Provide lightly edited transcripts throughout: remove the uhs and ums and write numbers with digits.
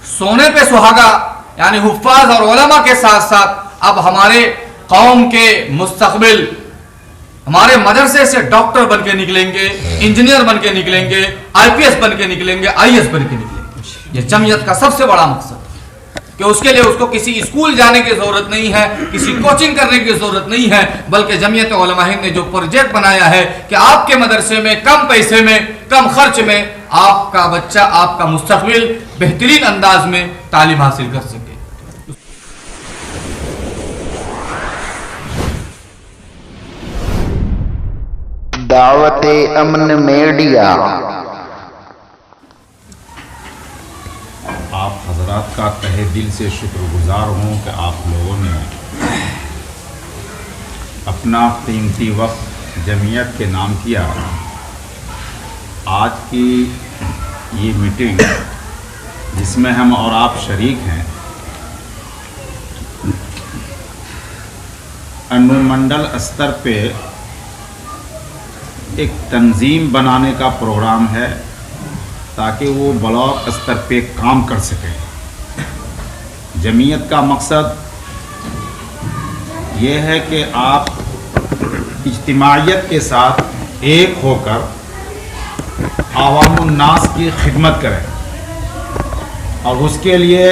سونے پہ سہاگا یعنی حفاظ اور علماء کے ساتھ ساتھ اب ہمارے قوم کے مستقبل ہمارے مدرسے سے ڈاکٹر بن کے نکلیں گے، انجینئر بن کے نکلیں گے، آئی پی ایس بن کے نکلیں گے، آئی ایس بن کے نکلیں گے۔ یہ جمعیت کا سب سے بڑا مقصد ہے کہ اس کے لیے اس کو کسی اسکول جانے کی ضرورت نہیں ہے، کسی کوچنگ کرنے کی ضرورت نہیں ہے، بلکہ جمعیت علماء ہند نے جو پروجیکٹ بنایا ہے کہ آپ کے مدرسے میں کم پیسے میں، کم خرچ میں آپ کا بچہ، آپ کا مستقبل بہترین انداز میں تعلیم حاصل کر سکے۔ دعوت امن میڈیا۔ آپ حضرات کا تہہ دل سے شکر گزار ہوں کہ آپ لوگوں نے اپنا قیمتی وقت جمعیت کے نام کیا۔ آج کی یہ میٹنگ جس میں ہم اور آپ شریک ہیں، انومنڈل استر پہ ایک تنظیم بنانے کا پروگرام ہے تاکہ وہ بلاک استر پہ کام کر سکے۔ جمعیت کا مقصد یہ ہے کہ آپ اجتماعیت کے ساتھ ایک ہو کر عوام الناس کی خدمت کریں، اور اس کے لیے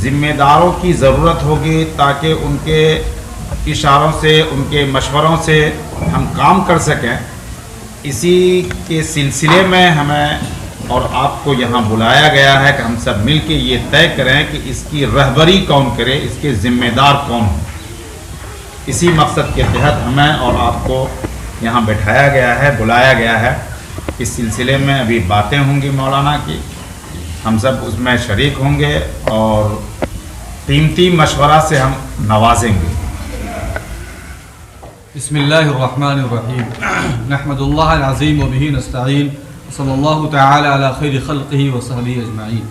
ذمہ داروں کی ضرورت ہوگی تاکہ ان کے اشاروں سے، ان کے مشوروں سے ہم کام کر سکیں۔ اسی کے سلسلے میں ہمیں اور آپ کو یہاں بلایا گیا ہے کہ ہم سب مل کے یہ طے کریں کہ اس کی رہبری کون کرے، اس کے ذمہ دار کون ہوں۔ اسی مقصد کے تحت ہمیں اور آپ کو یہاں بٹھایا گیا ہے، بلایا گیا ہے۔ اس سلسلے میں ابھی باتیں ہوں گی مولانا کی، ہم سب اس میں شریک ہوں گے اور قیمتی مشورہ سے ہم نوازیں گے۔ بسم اللہ الرحمن الرحیم، نحمد اللہ العظیم و بہ نستعین، صلی اللہ تعالی علی خیر خلقہ و صحبہ اجمعین۔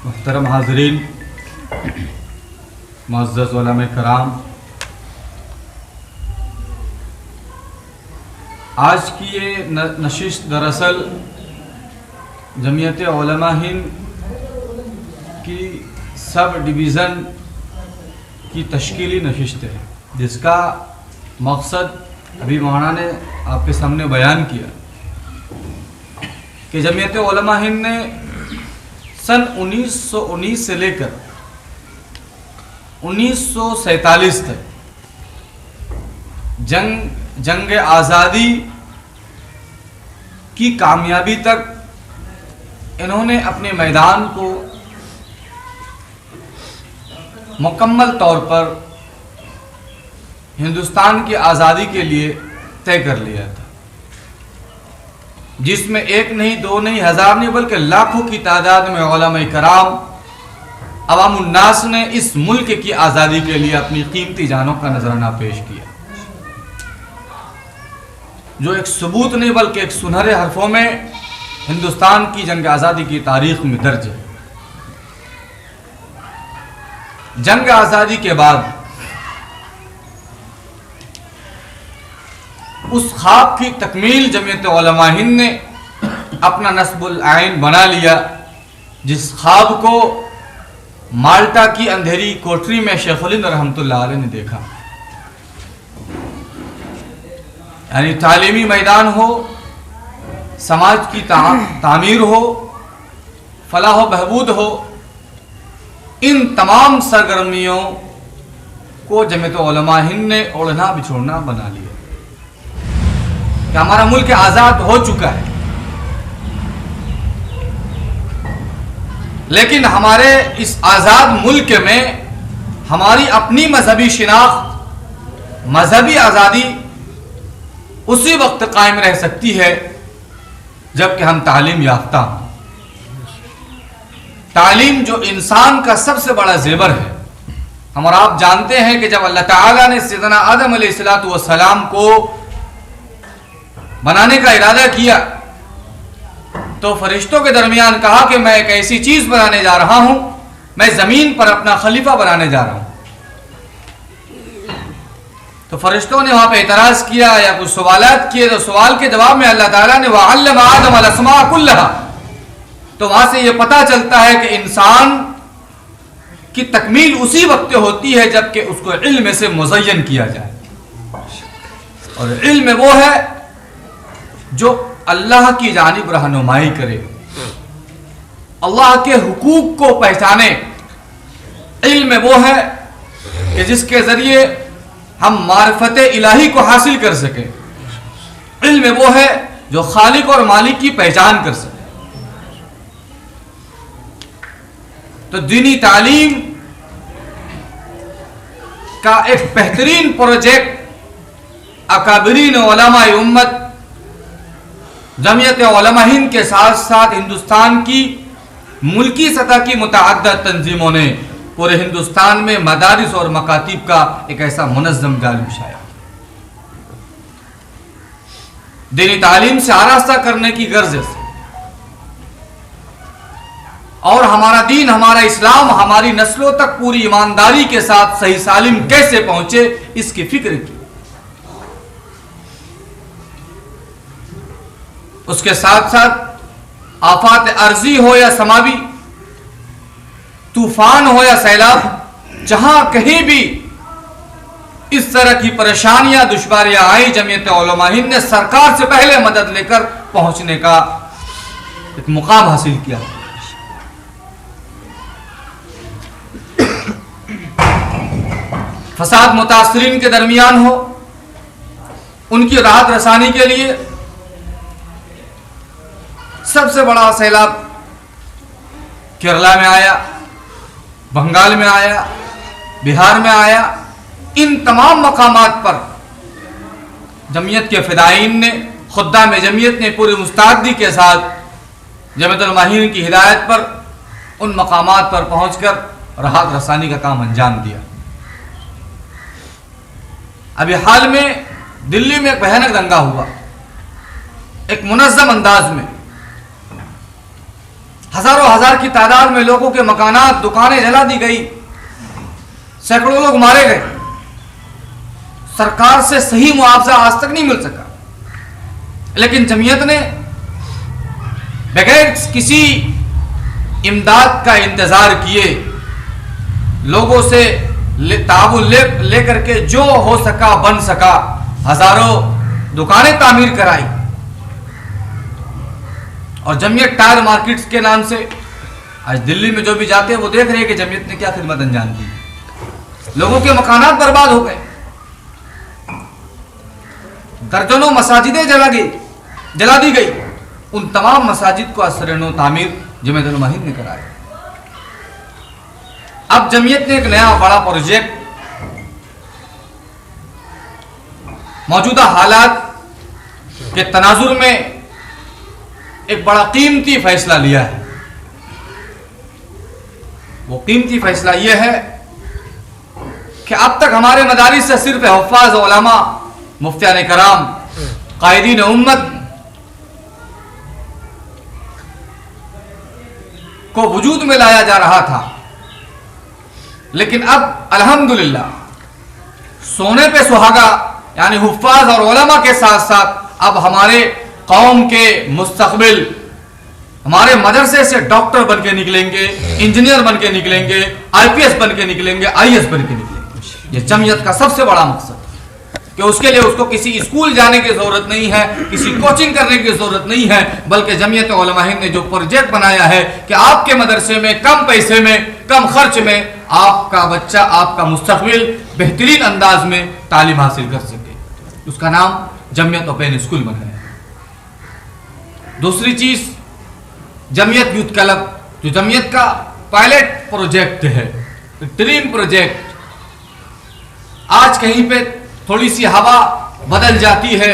محترم حاضرین، معزز علماء کرام، آج کی یہ نشست دراصل جمعیت علماء ہند کی سب ڈویژن کی تشکیلی نشست ہے، جس کا مقصد ابھی مولانا نے آپ کے سامنے بیان کیا کہ جمعیت علماء ہند نے سن 1919 سے لے کر 1947 تک جنگ آزادی کی کامیابی تک انہوں نے اپنے میدان کو مکمل طور پر ہندوستان کی آزادی کے لیے طے کر لیا تھا، جس میں ایک نہیں، دو نہیں، ہزار نہیں، بلکہ لاکھوں کی تعداد میں علماء کرام، عوام الناس نے اس ملک کی آزادی کے لیے اپنی قیمتی جانوں کا نذرانہ پیش کیا، جو ایک ثبوت نہیں بلکہ ایک سنہرے حرفوں میں ہندوستان کی جنگ آزادی کی تاریخ میں درج ہے۔ جنگ آزادی کے بعد اس خواب کی تکمیل جمعیت علماء ہند نے اپنا نصب العین بنا لیا، جس خواب کو مالٹا کی اندھیری کوٹری میں شیخ الہند رحمۃ اللہ علیہ نے دیکھا، یعنی تعلیمی میدان ہو، سماج کی تعمیر ہو، فلاح و بہبود ہو، ان تمام سرگرمیوں کو جمعیت علماء ہند نے اوڑھنا بچھوڑنا بنا لیا کہ ہمارا ملک آزاد ہو چکا ہے، لیکن ہمارے اس آزاد ملک میں ہماری اپنی مذہبی شناخت، مذہبی آزادی اسی وقت قائم رہ سکتی ہے جب کہ ہم تعلیم یافتہ ہوں۔ تعلیم جو انسان کا سب سے بڑا زیور ہے۔ ہم اور آپ جانتے ہیں کہ جب اللہ تعالیٰ نے سیدنا آدم علیہ السلام کو بنانے کا ارادہ کیا تو فرشتوں کے درمیان کہا کہ میں ایک ایسی چیز بنانے جا رہا ہوں، میں زمین پر اپنا خلیفہ بنانے جا رہا ہوں۔ تو فرشتوں نے وہاں پہ اعتراض کیا یا کچھ سوالات کیے، تو سوال کے جواب میں اللہ تعالیٰ نے وَعَلَّمَ آدَمَ الْأَسْمَاءَ كُلَّهَا، تو وہاں سے یہ پتہ چلتا ہے کہ انسان کی تکمیل اسی وقت ہوتی ہے جب کہ اس کو علم سے مزین کیا جائے. اور علم وہ ہے جو اللہ کی جانب رہنمائی کرے, اللہ کے حقوق کو پہچانے. علم وہ ہے کہ جس کے ذریعے ہم معرفت الہی کو حاصل کر سکیں. علم وہ ہے جو خالق اور مالک کی پہچان کر سکے. تو دینی تعلیم کا ایک بہترین پروجیکٹ اکابرین علماء امت جمعیت علماء ہند کے ساتھ ساتھ ہندوستان کی ملکی سطح کی متعدد تنظیموں نے پورے ہندوستان میں مدارس اور مکاتب کا ایک ایسا منظم جال بچھایا. دینی تعلیم سے آراستہ کرنے کی غرض سے اور ہمارا دین, ہمارا اسلام ہماری نسلوں تک پوری ایمانداری کے ساتھ صحیح سالم کیسے پہنچے اس کی فکر کی. اس کے ساتھ ساتھ آفات ارضی ہو یا سماوی, طوفان ہو یا سیلاب, جہاں کہیں بھی اس طرح کی پریشانیاں دشواریاں آئی, جمعیت علماء ہند نے سرکار سے پہلے مدد لے کر پہنچنے کا ایک مقام حاصل کیا. فساد متاثرین کے درمیان ہو, ان کی راحت رسانی کے لیے سب سے بڑا سیلاب کیرلا میں آیا, بنگال میں آیا, بہار میں آیا. ان تمام مقامات پر جمعیت کے فدائین نے, خدام جمعیت نے پوری مستعدی کے ساتھ جمعیت علماء ہند کی ہدایت پر ان مقامات پر پہنچ کر راحت رسانی کا کام انجام دیا. ابھی حال میں دلی میں ایک بھیانک دنگا ہوا, ایک منظم انداز میں ہزاروں ہزار کی تعداد میں لوگوں کے مکانات, دکانیں جلا دی گئی, سینکڑوں لوگ مارے گئے. سرکار سے صحیح معاوضہ آج تک نہیں مل سکا, لیکن جمعیت نے بغیر کسی امداد کا انتظار کیے لوگوں سے تعاون لے کر کے جو ہو سکا بن سکا ہزاروں دکانیں تعمیر کرائی. اور جمعیت ٹائر مارکیٹس کے نام سے آج دلی میں جو بھی جاتے ہیں وہ دیکھ رہے ہیں کہ جمعیت نے کیا خدمت انجام دی. لوگوں کے مکانات برباد ہو گئے, درجنوں مساجدیں جلا دی گئی. ان تمام مساجد کو اثر نو تعمیر جمعیت علماء ہند نے کرایا. اب جمعیت نے ایک نیا بڑا پروجیکٹ موجودہ حالات کے تناظر میں ایک بڑا قیمتی فیصلہ لیا ہے. وہ قیمتی فیصلہ یہ ہے کہ اب تک ہمارے مدارس سے صرف حفاظ علماء, مفتیان کرام, قائدین امت کو وجود میں لایا جا رہا تھا, لیکن اب الحمدللہ سونے پہ سہاگا یعنی حفاظ اور علماء کے ساتھ ساتھ اب ہمارے قوم کے مستقبل ہمارے مدرسے سے ڈاکٹر بن کے نکلیں گے, انجینئر بن کے نکلیں گے, آئی پی ایس بن کے نکلیں گے, آئی ایس بن کے نکلیں گے. یہ جمعیت کا سب سے بڑا مقصد کہ اس کے لیے اس کو کسی اسکول جانے کی ضرورت نہیں ہے, کسی کوچنگ کرنے کی ضرورت نہیں ہے, بلکہ جمعیت علماء ہند نے جو پروجیکٹ بنایا ہے کہ آپ کے مدرسے میں کم پیسے میں, کم خرچ میں آپ کا بچہ, آپ کا مستقبل بہترین انداز میں تعلیم حاصل کر سکے. اس کا نام جمعیت اوپن اسکول بنایا. دوسری چیز جمعیت یوتھ کلب, جو جمعیت کا پائلٹ پروجیکٹ ہے, بہترین پروجیکٹ. آج کہیں پہ تھوڑی سی ہوا بدل جاتی ہے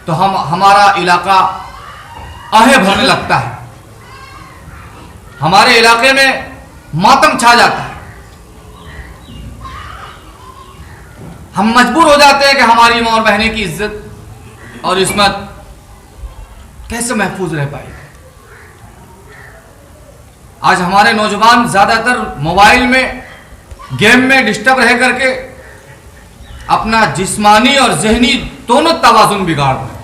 تو ہمارا علاقہ آہے بھرنے لگتا ہے, ہمارے علاقے میں ماتم چھا جاتا ہے. ہم مجبور ہو جاتے ہیں کہ ہماری ماں اور بہنیں کی عزت اور عصمت کیسے محفوظ رہ پائے. آج ہمارے نوجوان زیادہ تر موبائل میں, گیم میں ڈسٹرب رہ کر کے اپنا جسمانی اور ذہنی دونوں توازن بگاڑ رہے ہیں.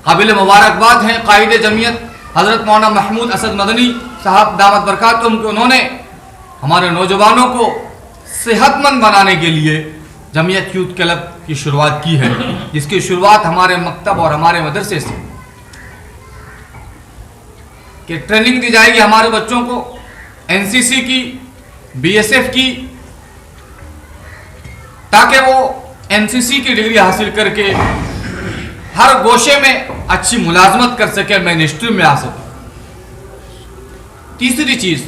قابل مبارکباد ہیں قائد جمعیت حضرت مولانا محمود اسد مدنی صاحب دامت برکاتہم کہ انہوں نے ہمارے نوجوانوں کو صحت مند بنانے کے لیے جمعیت یوتھ کلب کی شروعات کی ہے، جس کی شروعات ہمارے مکتب اور ہمارے مدرسے سے کہ ٹریننگ دی جائے گی ہمارے بچوں کو NCC کی، BSF کی، تاکہ وہ NCC کی ڈگری حاصل کر کے ہر گوشے میں اچھی ملازمت کر سکے، مین اسٹریم میں آ سکے۔ تیسری چیز،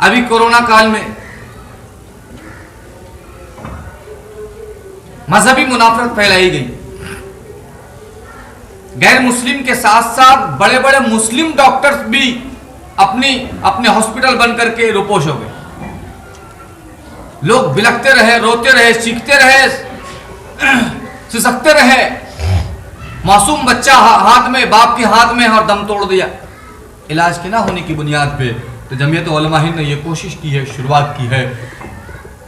ابھی کورونا کال میں مذہبی منافرت پھیلائی گئی، غیر مسلم کے ساتھ ساتھ بڑے بڑے مسلم ڈاکٹرز بھی اپنے ہاسپٹل بن کر کے روپوش ہو گئے، لوگ بلکتے رہے، روتے رہے، چیختے رہے، سسکتے رہے، معصوم بچہ ہاتھ میں، باپ کے ہاتھ میں، اور دم توڑ دیا۔ علاج کے نہ ہونے کی بنیاد پہ تو جمعیت علماء ہند نے یہ کوشش کی ہے، شروعات کی ہے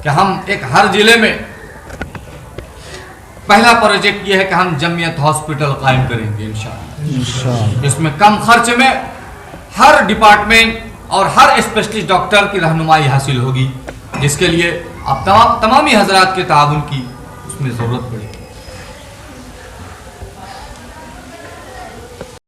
کہ ہم ایک ہر ضلع میں پہلا پروجیکٹ یہ ہے کہ ہم جمعیت ہاسپٹل قائم کریں گے انشاءاللہ۔ اس میں کم خرچ میں ہر ڈپارٹمنٹ اور ہر اسپیشلسٹ ڈاکٹر کی رہنمائی حاصل ہوگی، جس کے لیے اب تمامی حضرات کے تعاون کی اس میں ضرورت پڑے گی۔